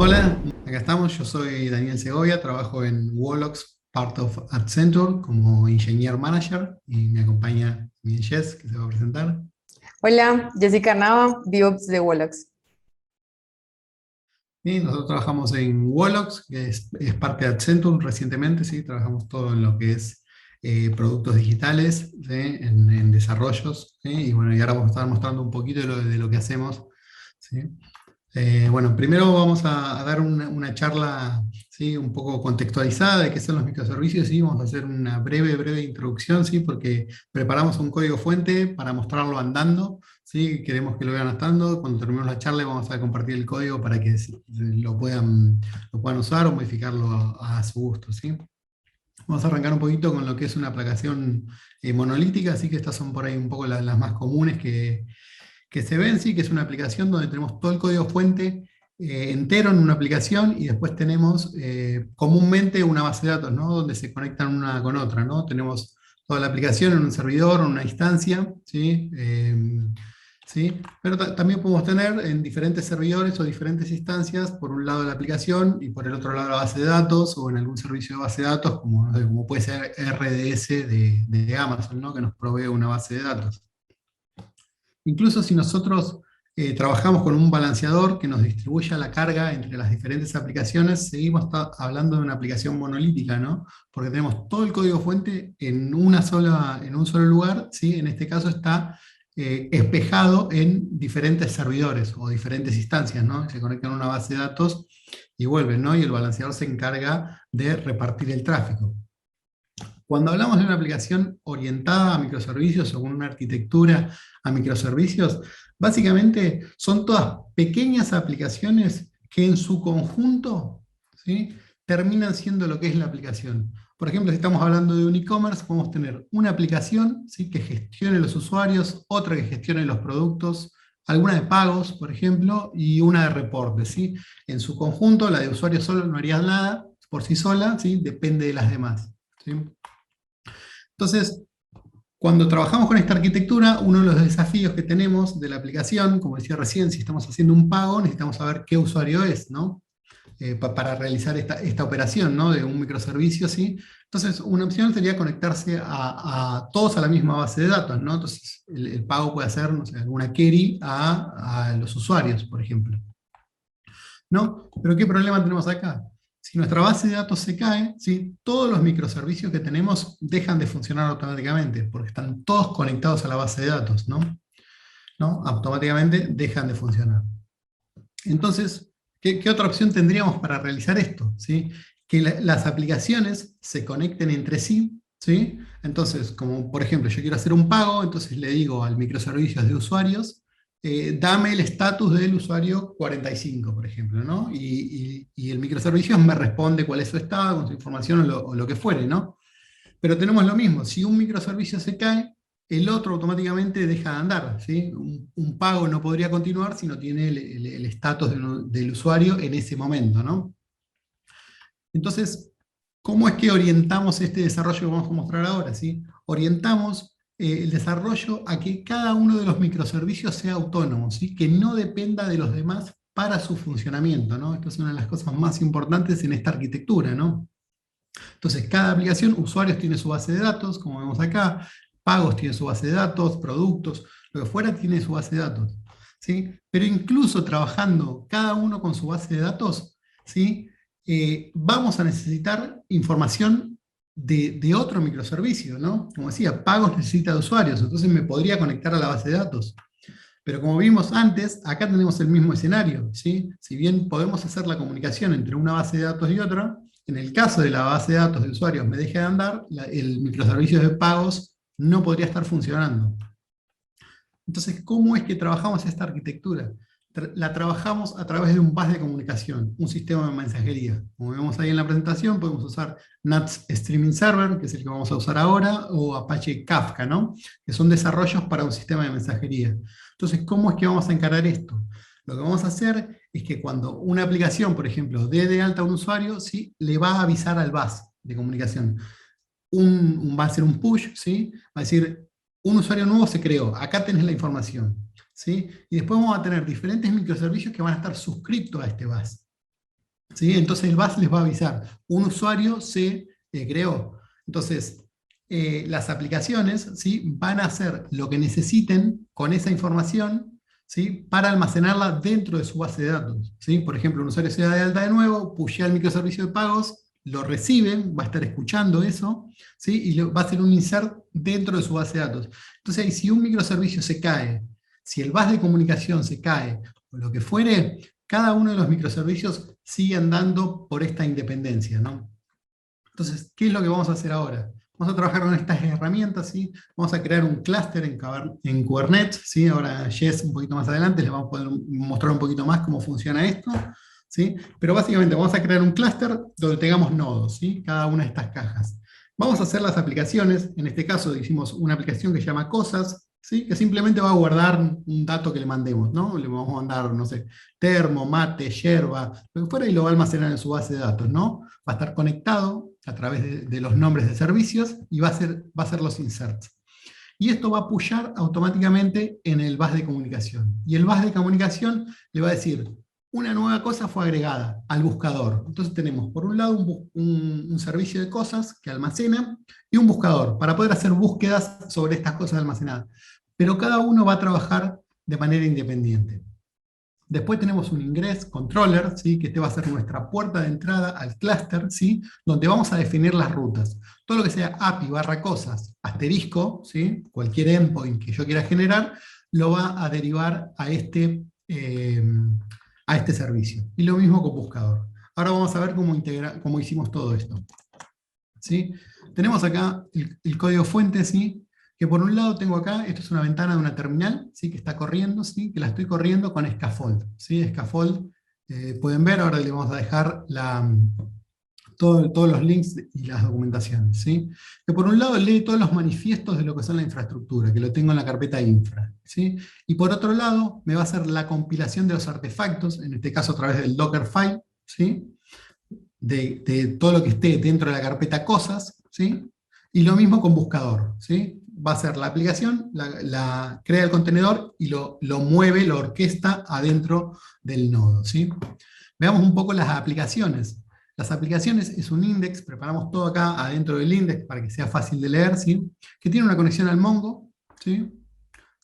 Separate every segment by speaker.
Speaker 1: Hola, acá estamos. Yo soy Daniel Segovia, trabajo en Wolox, part of Accenture, como Engineer Manager, y me acompaña mi Jess, que se va a presentar.
Speaker 2: Hola, Jessica Nava, DevOps de Wolox.
Speaker 1: Y nosotros trabajamos en Wolox, que es parte de Accenture recientemente, ¿sí? Trabajamos todo en lo que es productos digitales, ¿sí? En desarrollos, ¿sí? Y bueno, y ahora vamos a estar mostrando un poquito de lo que hacemos, ¿sí? Bueno, primero vamos a dar una charla, ¿sí? Un poco contextualizada de qué son los microservicios, ¿sí? Vamos a hacer una breve introducción, ¿sí? Porque preparamos un código fuente para mostrarlo andando, ¿sí? Queremos que lo vean andando. Cuando terminemos la charla vamos a compartir el código para que lo puedan usar o modificarlo a su gusto, ¿sí? Vamos a arrancar un poquito con lo que es una aplicación monolítica, así que estas son por ahí un poco las más comunes que se ven, sí, que es una aplicación donde tenemos todo el código fuente entero en una aplicación y después tenemos comúnmente una base de datos, ¿no? Donde se conectan una con otra, ¿no? Tenemos toda la aplicación en un servidor, en una instancia, ¿sí? ¿Sí? Pero también podemos tener en diferentes servidores o diferentes instancias, por un lado la aplicación y por el otro lado la base de datos, o en algún servicio de base de datos, como, no sé, como puede ser RDS de Amazon, ¿no? Que nos provee una base de datos. Incluso si nosotros trabajamos con un balanceador que nos distribuya la carga entre las diferentes aplicaciones, seguimos hablando de una aplicación monolítica, ¿no? Porque tenemos todo el código fuente en un solo lugar, ¿sí? En este caso está espejado en diferentes servidores o diferentes instancias, ¿no? Se conectan a una base de datos y vuelven, ¿no? Y el balanceador se encarga de repartir el tráfico. Cuando hablamos de una aplicación orientada a microservicios o con una arquitectura a microservicios, básicamente son todas pequeñas aplicaciones que en su conjunto, ¿sí? Terminan siendo lo que es la aplicación. Por ejemplo, si estamos hablando de un e-commerce, podemos tener una aplicación, ¿sí? Que gestione los usuarios, otra que gestione los productos, alguna de pagos, por ejemplo, y una de reportes, ¿sí? En su conjunto, la de usuarios solo no haría nada por sí sola, ¿sí? Depende de las demás, ¿sí? Entonces, cuando trabajamos con esta arquitectura, uno de los desafíos que tenemos de la aplicación, como decía recién, si estamos haciendo un pago, necesitamos saber qué usuario es, ¿no? Para realizar esta operación, ¿no? De un microservicio, ¿sí? Entonces, una opción sería conectarse a todos a la misma base de datos, ¿no? Entonces, el pago puede hacer, no sé, alguna query a los usuarios, por ejemplo. ¿No? Pero ¿qué problema tenemos acá? Si nuestra base de datos se cae, ¿sí? Todos los microservicios que tenemos dejan de funcionar automáticamente, porque están todos conectados a la base de datos, ¿no? ¿No? Automáticamente dejan de funcionar. Entonces, ¿qué otra opción tendríamos para realizar esto? ¿Sí? Que las aplicaciones se conecten entre sí, ¿sí? Entonces, como por ejemplo, yo quiero hacer un pago, entonces le digo al microservicios de usuarios, dame el estatus del usuario 45, por ejemplo, ¿no? Y el microservicio me responde cuál es su estado, con su información o lo que fuere, ¿no? Pero tenemos lo mismo, si un microservicio se cae, el otro automáticamente deja de andar, ¿sí? Un pago no podría continuar si no tiene el estatus del usuario en ese momento, ¿no? Entonces, ¿cómo es que orientamos este desarrollo que vamos a mostrar ahora, ¿sí? Orientamos el desarrollo a que cada uno de los microservicios sea autónomo, ¿sí? Que no dependa de los demás para su funcionamiento, ¿no? Esto es una de las cosas más importantes en esta arquitectura, ¿no? Entonces, cada aplicación, usuarios tiene su base de datos, como vemos acá, pagos tiene su base de datos, productos, lo que fuera tiene su base de datos, ¿sí? Pero incluso trabajando cada uno con su base de datos, ¿sí? Vamos a necesitar información de otro microservicio, ¿no? Como decía, pagos necesita de usuarios, entonces me podría conectar a la base de datos. Pero como vimos antes, acá tenemos el mismo escenario, ¿sí? Si bien podemos hacer la comunicación entre una base de datos y otra, en el caso de la base de datos de usuarios me deje de andar, el microservicio de pagos no podría estar funcionando. Entonces, ¿cómo es que trabajamos esta arquitectura? La trabajamos a través de un bus de comunicación, un sistema de mensajería. Como vemos ahí en la presentación, podemos usar NATS Streaming Server, que es el que vamos a usar ahora, o Apache Kafka, ¿no? Que son desarrollos para un sistema de mensajería. Entonces, ¿cómo es que vamos a encarar esto? Lo que vamos a hacer es que cuando una aplicación, por ejemplo, dé de alta a un usuario, ¿sí? Le va a avisar al bus de comunicación. Va a ser un push, ¿sí? Va a decir, un usuario nuevo se creó, acá tenés la información, ¿sí? Y después vamos a tener diferentes microservicios que van a estar suscritos a este bus. ¿sí? Entonces el bus les va a avisar, un usuario se creó. Entonces, las aplicaciones, ¿sí?, van a hacer lo que necesiten con esa información, ¿sí?, para almacenarla dentro de su base de datos, ¿sí? Por ejemplo, un usuario se da de alta de nuevo, pushea el microservicio de pagos, lo recibe, va a estar escuchando eso, ¿sí?, y va a hacer un insert dentro de su base de datos. Entonces, ahí, si un microservicio se cae, si el bus de comunicación se cae, o lo que fuere, cada uno de los microservicios sigue andando por esta independencia, ¿no? Entonces, ¿qué es lo que vamos a hacer ahora? Vamos a trabajar con estas herramientas, ¿sí? Vamos a crear un clúster en Kubernetes, ¿sí? Ahora Jess, un poquito más adelante, les vamos a poder mostrar un poquito más cómo funciona esto, ¿sí? Pero básicamente vamos a crear un clúster donde tengamos nodos, ¿sí?, cada una de estas cajas. Vamos a hacer las aplicaciones, en este caso hicimos una aplicación que se llama Cosas, ¿sí?, que simplemente va a guardar un dato que le mandemos, ¿no? Le vamos a mandar, no sé, termo, mate, yerba, lo que fuera, y lo va a almacenar en su base de datos, ¿no? Va a estar conectado a través de los nombres de servicios y va a hacer los inserts. Y esto va a pushar automáticamente en el bus de comunicación. Y el bus de comunicación le va a decir, una nueva cosa fue agregada al buscador. Entonces tenemos, por un lado, un servicio de cosas que almacena y un buscador para poder hacer búsquedas sobre estas cosas almacenadas. Pero cada uno va a trabajar de manera independiente. Después tenemos un ingress controller, ¿sí?, que este va a ser nuestra puerta de entrada al clúster, ¿sí?, donde vamos a definir las rutas. Todo lo que sea API barra cosas, asterisco, ¿sí?, cualquier endpoint que yo quiera generar, lo va a derivar a este servicio. Y lo mismo con buscador. Ahora vamos a ver cómo hicimos todo esto, ¿sí? Tenemos acá el código fuente, ¿sí?, que por un lado tengo acá, esto es una ventana de una terminal, ¿sí?, que está corriendo, ¿sí?, que la estoy corriendo con Scaffold, ¿sí? Scaffold, pueden ver, ahora le vamos a dejar todos los links y las documentaciones, ¿sí? Que por un lado lee todos los manifiestos de lo que son la infraestructura, que lo tengo en la carpeta infra, ¿sí? Y por otro lado me va a hacer la compilación de los artefactos, en este caso a través del Dockerfile, ¿sí?, de todo lo que esté dentro de la carpeta cosas, ¿sí? Y lo mismo con buscador, ¿sí? Va a ser la aplicación, crea el contenedor y lo mueve, lo orquesta adentro del nodo, ¿sí? Veamos un poco las aplicaciones. Las aplicaciones es un index, preparamos todo acá adentro del index para que sea fácil de leer, ¿sí?, que tiene una conexión al Mongo, ¿sí?,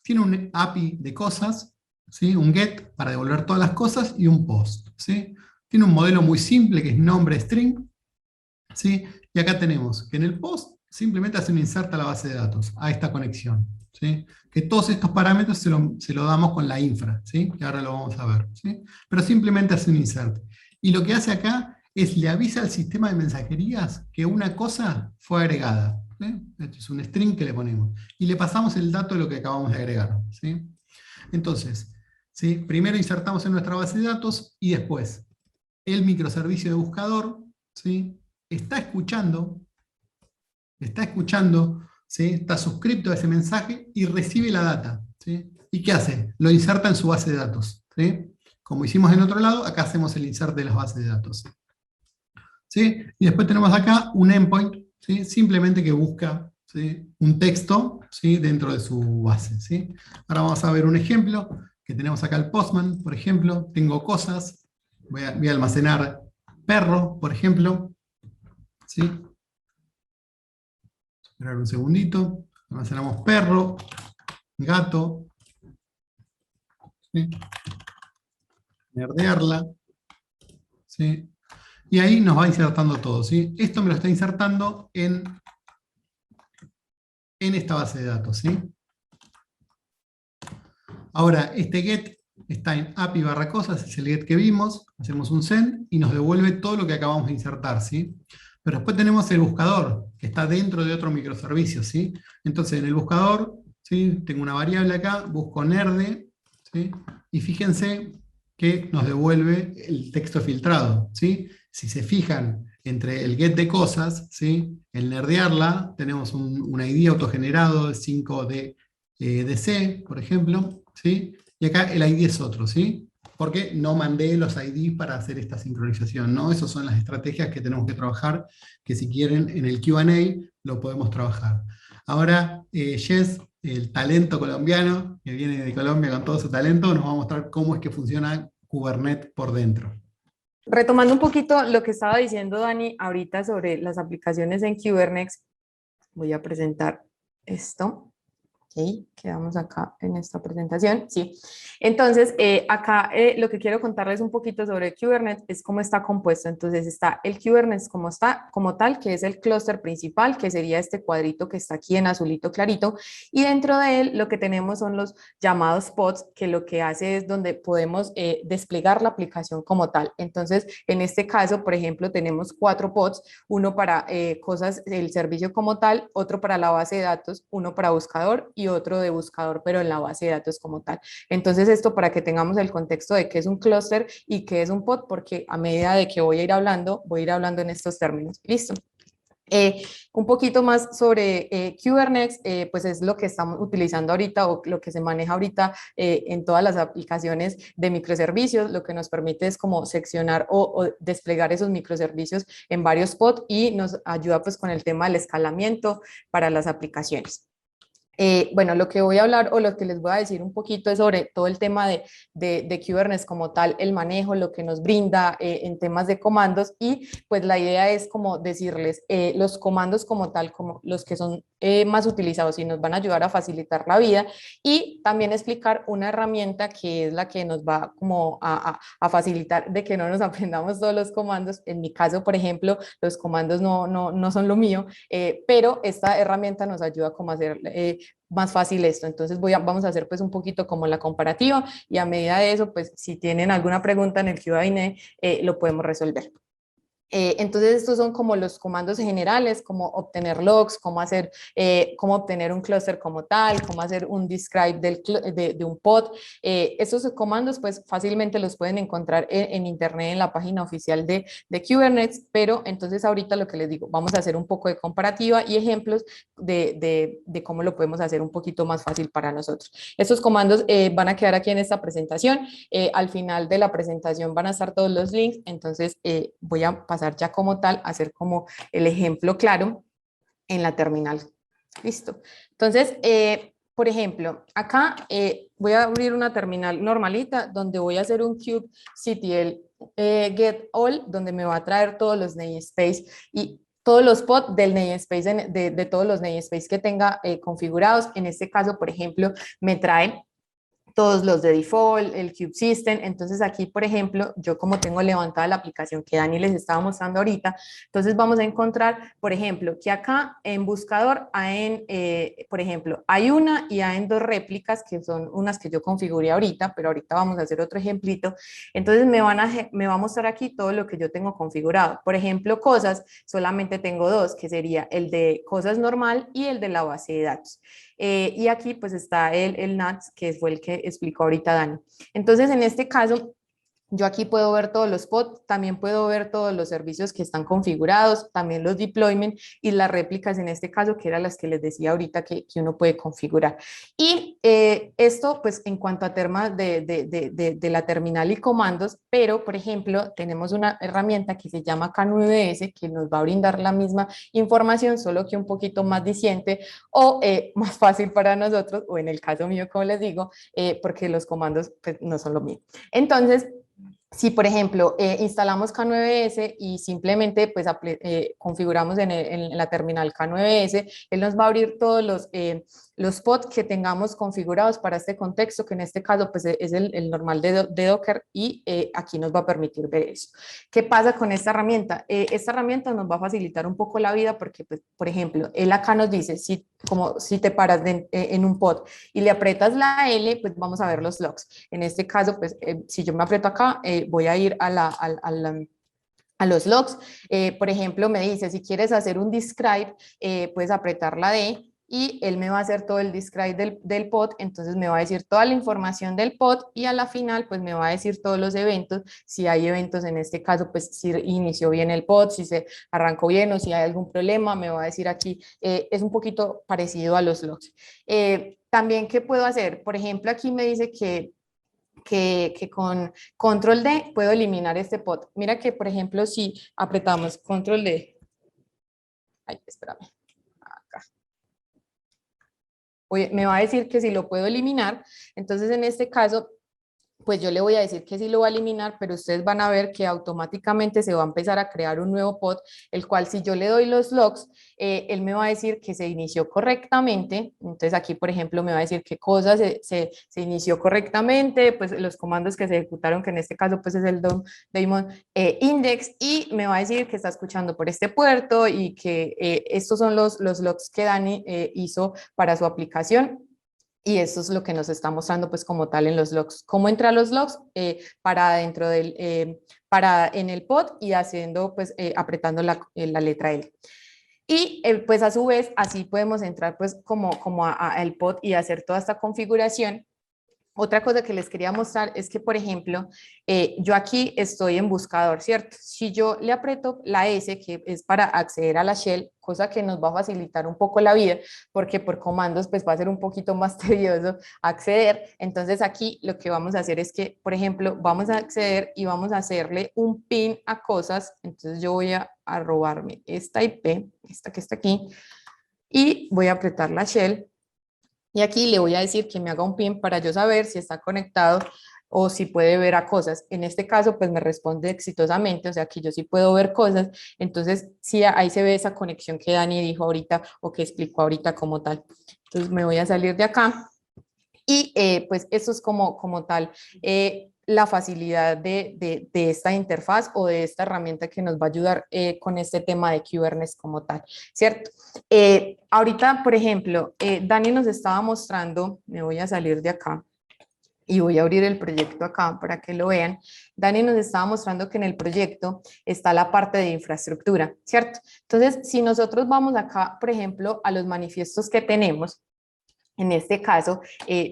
Speaker 1: tiene un API de cosas, ¿sí?, un get para devolver todas las cosas y un post, ¿sí? Tiene un modelo muy simple que es nombre string, ¿sí? Y acá tenemos que en el post simplemente hace un insert a la base de datos, a esta conexión, ¿sí? Que todos estos parámetros se lo damos con la infra, ¿sí?, que ahora lo vamos a ver, ¿sí? Pero simplemente hace un insert. Y lo que hace acá es le avisa al sistema de mensajerías que una cosa fue agregada, ¿sí? Esto es un string que le ponemos. Y le pasamos el dato de lo que acabamos de agregar, ¿sí? Entonces, ¿sí?, primero insertamos en nuestra base de datos y después el microservicio de buscador, ¿sí?, está escuchando, ¿sí?, está suscrito a ese mensaje y recibe la data, ¿sí? ¿Y qué hace? Lo inserta en su base de datos, ¿sí? Como hicimos en otro lado, acá hacemos el insert de las bases de datos, ¿sí? Y después tenemos acá un endpoint, ¿sí?, simplemente que busca, ¿sí?, un texto, ¿sí?, dentro de su base, ¿sí? Ahora vamos a ver un ejemplo, que tenemos acá el Postman, por ejemplo, tengo cosas, voy a almacenar perro, por ejemplo, ¿sí? Esperar un segundito, almacenamos perro, gato, ¿sí?, nerdearla, ¿sí?, y ahí nos va insertando todo, ¿sí? Esto me lo está insertando en esta base de datos, ¿sí? Ahora, este get está en API barra cosas, es el get que vimos, hacemos un send y nos devuelve todo lo que acabamos de insertar, ¿sí? Pero después tenemos el buscador, que está dentro de otro microservicio, ¿sí? Entonces, en el buscador, ¿sí?, tengo una variable acá, busco nerde, ¿sí?, y fíjense que nos devuelve el texto filtrado, ¿sí? Si se fijan entre el get de cosas, ¿sí?, el nerdearla, tenemos un ID autogenerado de 5 de por ejemplo, ¿sí?, y acá el ID es otro, ¿sí?, porque no mandé los IDs para hacer esta sincronización, ¿no? Esas son las estrategias que tenemos que trabajar, que si quieren en el Q&A lo podemos trabajar. Ahora, Jess, el talento colombiano, que viene de Colombia con todo su talento, nos va a mostrar cómo es que funciona Kubernetes por dentro.
Speaker 2: Retomando un poquito lo que estaba diciendo Dani ahorita sobre las aplicaciones en Kubernetes, voy a presentar esto. Ok, quedamos acá en esta presentación, sí. Entonces, acá lo que quiero contarles un poquito sobre Kubernetes es cómo está compuesto. Entonces, está el Kubernetes como tal, que es el clúster principal, que sería este cuadrito que está aquí en azulito clarito, y dentro de él lo que tenemos son los llamados pods, que lo que hace es donde podemos desplegar la aplicación como tal. Entonces, en este caso, por ejemplo, tenemos 4 pods, uno para cosas del servicio como tal, otro para la base de datos, uno para buscador y otro de buscador, pero en la base de datos como tal. Entonces, esto para que tengamos el contexto de qué es un clúster y qué es un pod, porque a medida de que voy a ir hablando en estos términos. Listo. Un poquito más sobre Kubernetes, pues es lo que estamos utilizando ahorita o lo que se maneja ahorita en todas las aplicaciones de microservicios. Lo que nos permite es como seccionar o desplegar esos microservicios en varios pods y nos ayuda pues con el tema del escalamiento para las aplicaciones. Bueno, lo que voy a hablar o lo que les voy a decir un poquito es sobre todo el tema de Kubernetes como tal, el manejo, lo que nos brinda en temas de comandos y pues la idea es como decirles los comandos como tal, como los que son más utilizados y nos van a ayudar a facilitar la vida y también explicar una herramienta que es la que nos va como a facilitar de que no nos aprendamos todos los comandos. En mi caso, por ejemplo, los comandos no son lo mío, pero esta herramienta nos ayuda como a hacer más fácil esto. Entonces vamos a hacer pues un poquito como la comparativa y a medida de eso, pues si tienen alguna pregunta en el Q&A, lo podemos resolver. Entonces estos son como los comandos generales, como obtener logs, cómo obtener un clúster como tal, cómo hacer un describe de un pod. Estos comandos pues fácilmente los pueden encontrar en internet en la página oficial de Kubernetes, pero entonces ahorita lo que les digo, vamos a hacer un poco de comparativa y ejemplos de cómo lo podemos hacer un poquito más fácil para nosotros. Estos comandos van a quedar aquí en esta presentación. Al final de la presentación van a estar todos los links, entonces voy a pasar ya como tal a hacer como el ejemplo claro en la terminal. Listo. Entonces, por ejemplo, acá voy a abrir una terminal normalita donde voy a hacer un kubectl get all, donde me va a traer todos los namespace y todos los pods del namespace, de todos los namespace que tenga configurados. En este caso, por ejemplo, me trae todos los de default, el Kube System. Entonces aquí, por ejemplo, yo como tengo levantada la aplicación que Dani les estaba mostrando ahorita, entonces vamos a encontrar, por ejemplo, que acá en buscador hay, por ejemplo, hay una y hay 2 réplicas que son unas que yo configuré ahorita, pero ahorita vamos a hacer otro ejemplito. Entonces me va a mostrar aquí todo lo que yo tengo configurado. Por ejemplo, cosas, solamente tengo 2, que sería el de cosas normal y el de la base de datos. Y aquí pues está el NATS, que fue el que explicó ahorita Dani. Entonces, en este caso, yo aquí puedo ver todos los pods, también puedo ver todos los servicios que están configurados, también los deployment y las réplicas en este caso, que eran las que les decía ahorita que uno puede configurar. Y esto, pues, en cuanto a temas de la terminal y comandos, pero, por ejemplo, tenemos una herramienta que se llama K9S, que nos va a brindar la misma información, solo que un poquito más diciente o más fácil para nosotros, o en el caso mío, como les digo, porque los comandos pues, no son lo mío. Entonces, si, por ejemplo, instalamos K9S y simplemente pues, configuramos en la terminal K9S, él nos va a abrir todos los pods que tengamos configurados para este contexto, que en este caso pues, es el normal de Docker y aquí nos va a permitir ver eso. ¿Qué pasa con esta herramienta? Esta herramienta nos va a facilitar un poco la vida porque, pues, por ejemplo, él acá nos dice, si te paras en un pod y le aprietas la L, pues vamos a ver los logs. En este caso, pues si yo me aprieto acá, voy a ir a los logs. Por ejemplo, me dice, si quieres hacer un describe, puedes apretar la D y él me va a hacer todo el describe del pod, entonces me va a decir toda la información del pod y a la final pues me va a decir todos los eventos, si hay eventos en este caso, pues si inició bien el pod, si se arrancó bien o si hay algún problema, me va a decir aquí, es un poquito parecido a los logs. También, ¿qué puedo hacer? Por ejemplo, aquí me dice que con control D puedo eliminar este pod. Mira que, por ejemplo, si apretamos control D, ay, espérame, acá. Me va a decir que si lo puedo eliminar, entonces en este caso pues yo le voy a decir que sí lo va a eliminar, pero ustedes van a ver que automáticamente se va a empezar a crear un nuevo pod, el cual si yo le doy los logs, él me va a decir que se inició correctamente. Entonces aquí, por ejemplo, me va a decir qué cosa se inició correctamente, pues los comandos que se ejecutaron, que en este caso pues es el daemon index, y me va a decir que está escuchando por este puerto y que estos son los logs que Dani hizo para su aplicación. Y eso es lo que nos está mostrando pues como tal en los logs. ¿Cómo entra a los logs? Para dentro del, para en el pod y haciendo pues apretando la letra L. Y pues a su vez así podemos entrar pues como a el pod y hacer toda esta configuración. Otra cosa que les quería mostrar es que, por ejemplo, yo aquí estoy en buscador, ¿cierto? Si yo le aprieto la S, que es para acceder a la shell, cosa que nos va a facilitar un poco la vida, porque por comandos pues va a ser un poquito más tedioso acceder. Entonces aquí lo que vamos a hacer es que, por ejemplo, vamos a acceder y vamos a hacerle un pin a cosas. Entonces yo voy a robarme esta IP, esta que está aquí, y voy a apretar la shell. Y aquí le voy a decir que me haga un pin para yo saber si está conectado o si puede ver a cosas. En este caso, pues me responde exitosamente, o sea que yo sí puedo ver cosas. Entonces, sí, ahí se ve esa conexión que Dani dijo ahorita o que explicó ahorita como tal. Entonces, me voy a salir de acá y pues eso es como tal. La facilidad de esta interfaz o de esta herramienta que nos va a ayudar con este tema de Kubernetes como tal, ¿cierto? Ahorita, por ejemplo, Dani nos estaba mostrando, me voy a salir de acá y voy a abrir el proyecto acá para que lo vean. Dani nos estaba mostrando que en el proyecto está la parte de infraestructura, ¿cierto? Entonces, si nosotros vamos acá, por ejemplo, a los manifiestos que tenemos, en este caso,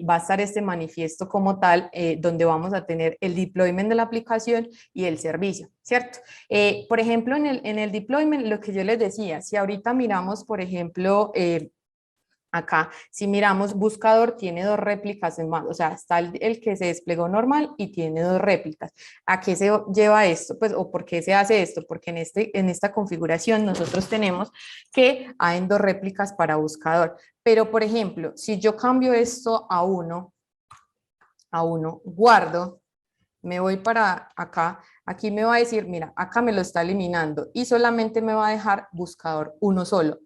Speaker 2: va a estar este manifiesto como tal, donde vamos a tener el deployment de la aplicación y el servicio, ¿cierto? Por ejemplo, en el deployment, lo que yo les decía, si ahorita miramos, por ejemplo, acá, si miramos, buscador tiene dos réplicas en más, o sea, está el que se desplegó normal y tiene dos réplicas. ¿A qué se lleva esto? Pues, o por qué se hace esto? Porque en esta configuración nosotros tenemos que hay dos réplicas para buscador. Pero, por ejemplo, si yo cambio esto a uno, guardo, me voy para acá, aquí me va a decir, mira, acá me lo está eliminando y solamente me va a dejar buscador uno solo.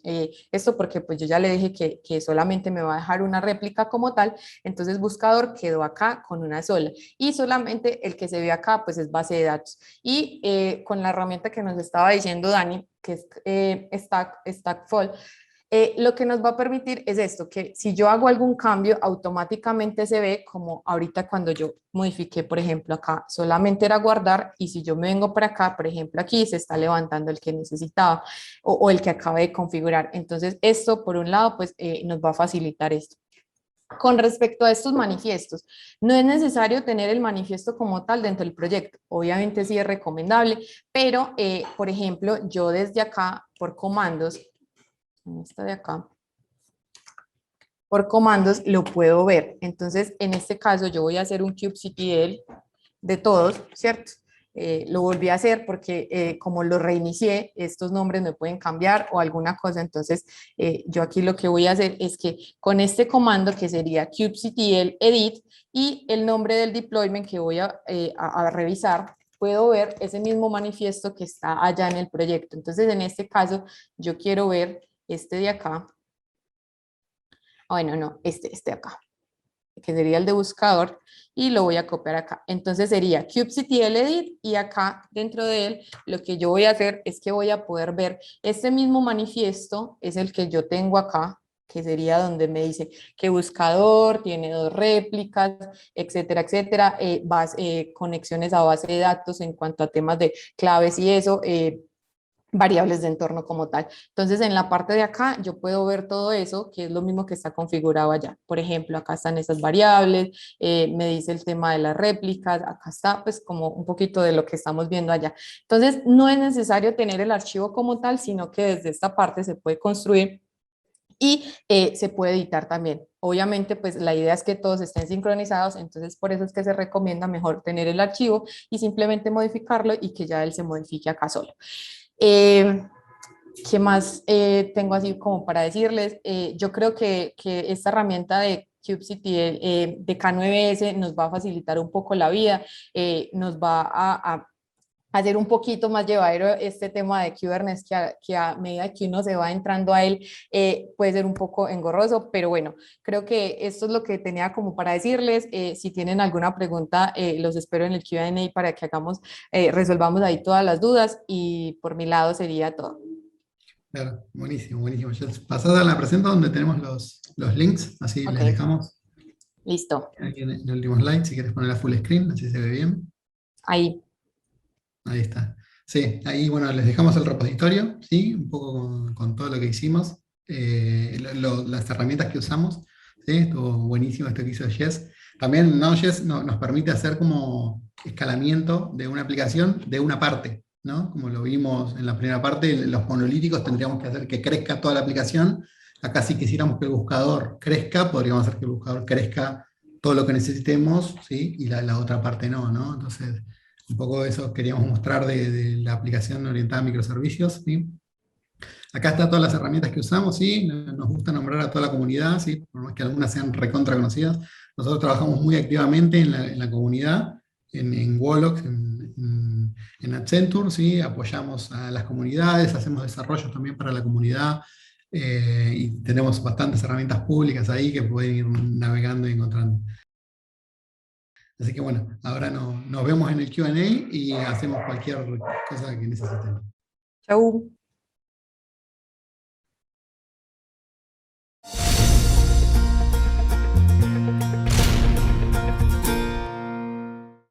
Speaker 2: Esto porque pues yo ya le dije que solamente me va a dejar una réplica como tal, entonces buscador quedó acá con una sola y solamente el que se ve acá pues es base de datos. Y con la herramienta que nos estaba diciendo Dani, que es Stackful, lo que nos va a permitir es esto, que si yo hago algún cambio, automáticamente se ve como ahorita cuando yo modifiqué, por ejemplo, acá solamente era guardar y si yo me vengo para acá, por ejemplo, aquí se está levantando el que necesitaba o el que acabé de configurar. Entonces, esto por un lado, pues nos va a facilitar esto. Con respecto a estos manifiestos, no es necesario tener el manifiesto como tal dentro del proyecto. Obviamente sí es recomendable, pero, por ejemplo, yo desde acá, por comandos, en esta de acá, por comandos lo puedo ver. Entonces, en este caso, yo voy a hacer un kubectl de todos, ¿cierto? Lo volví a hacer porque como lo reinicié, estos nombres me pueden cambiar o alguna cosa. Entonces, yo aquí lo que voy a hacer es que con este comando que sería kubectl edit y el nombre del deployment que voy a revisar, puedo ver ese mismo manifiesto que está allá en el proyecto. Entonces, en este caso, yo quiero ver este de acá. Bueno, no, este de acá, que sería el de buscador, y lo voy a copiar acá. Entonces sería kubectl edit y acá dentro de él lo que yo voy a hacer es que voy a poder ver este mismo manifiesto, es el que yo tengo acá, que sería donde me dice que buscador tiene dos réplicas, etcétera, etcétera, conexiones a base de datos en cuanto a temas de claves y eso, variables de entorno como tal. Entonces, en la parte de acá yo puedo ver todo eso, que es lo mismo que está configurado allá. Por ejemplo, acá están esas variables, me dice el tema de las réplicas, acá está pues como un poquito de lo que estamos viendo allá. Entonces, no es necesario tener el archivo como tal, sino que desde esta parte se puede construir y se puede editar también. Obviamente, pues la idea es que todos estén sincronizados, entonces por eso es que se recomienda mejor tener el archivo y simplemente modificarlo y que ya él se modifique acá solo. ¿Qué más tengo así como para decirles? Yo creo que esta herramienta de Kubectl de K9S nos va a facilitar un poco la vida, nos va a hacer un poquito más llevadero este tema de Kubernetes, que a medida que uno se va entrando a él, puede ser un poco engorroso, pero bueno, creo que esto es lo que tenía como para decirles. Si tienen alguna pregunta, los espero en el Q&A para que resolvamos ahí todas las dudas, y por mi lado sería todo.
Speaker 1: Claro, buenísimo, buenísimo. Ya pasada a la presenta donde tenemos los links, así
Speaker 2: Ok,
Speaker 1: les dejamos
Speaker 2: listo.
Speaker 1: aquí en el último slide, si quieres poner la full screen, así se ve bien.
Speaker 2: Ahí.
Speaker 1: Ahí está. Sí, ahí bueno, les dejamos el repositorio, ¿sí? Un poco con todo lo que hicimos, las herramientas que usamos, ¿sí? Estuvo buenísimo esto que hizo Jess. También Node.js nos permite hacer como escalamiento de una aplicación de una parte, ¿no? Como lo vimos en la primera parte, los monolíticos tendríamos que hacer que crezca toda la aplicación. Acá si quisiéramos que el buscador crezca, podríamos hacer que el buscador crezca todo lo que necesitemos, ¿sí? Y la otra parte no, ¿no? Entonces un poco eso queríamos mostrar de la aplicación orientada a microservicios, ¿sí? Acá están todas las herramientas que usamos, ¿sí? Nos gusta nombrar a toda la comunidad, ¿sí? Por más que algunas sean recontra conocidas. Nosotros trabajamos muy activamente en la comunidad, en Wolox, en Accenture, ¿sí? Apoyamos a las comunidades, hacemos desarrollos también para la comunidad, y tenemos bastantes herramientas públicas ahí que pueden ir navegando y encontrando. Así que bueno, ahora nos vemos en el Q&A y hacemos cualquier cosa que necesiten.
Speaker 2: Chau.